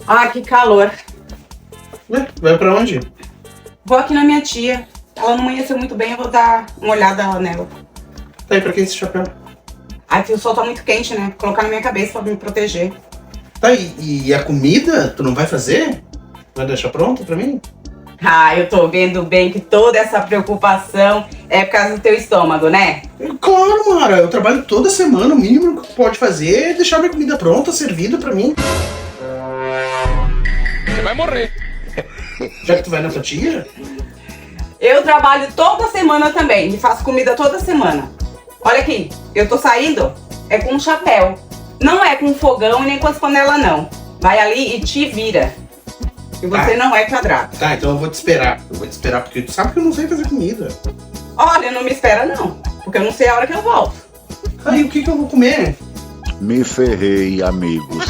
Ai, que calor. Ué, vai pra onde? Vou aqui na minha tia. Ela não amanheceu muito bem, eu vou dar uma olhada nela. Tá aí, pra que esse chapéu? Ai, o sol tá muito quente, né? Vou colocar na minha cabeça pra me proteger. Tá, e a comida? Tu não vai fazer? Vai deixar pronto pra mim? Ah, eu tô vendo bem que toda essa preocupação é por causa do teu estômago, né? Claro, Mara, eu trabalho toda semana, o mínimo que tu pode fazer é deixar minha comida pronta, servida pra mim. Você vai morrer. Já que tu vai na tua tia? Eu trabalho toda semana também e faço comida toda semana. Olha aqui, eu tô saindo é com um chapéu. Não é com fogão e nem com as panelas, não. Vai ali e te vira. E você não é quadrado. Tá, então eu vou te esperar. Eu vou te esperar porque tu sabe que eu não sei fazer comida. Olha, não me espera não, porque eu não sei a hora que eu volto. Aí, o que eu vou comer? Me ferrei, amigos.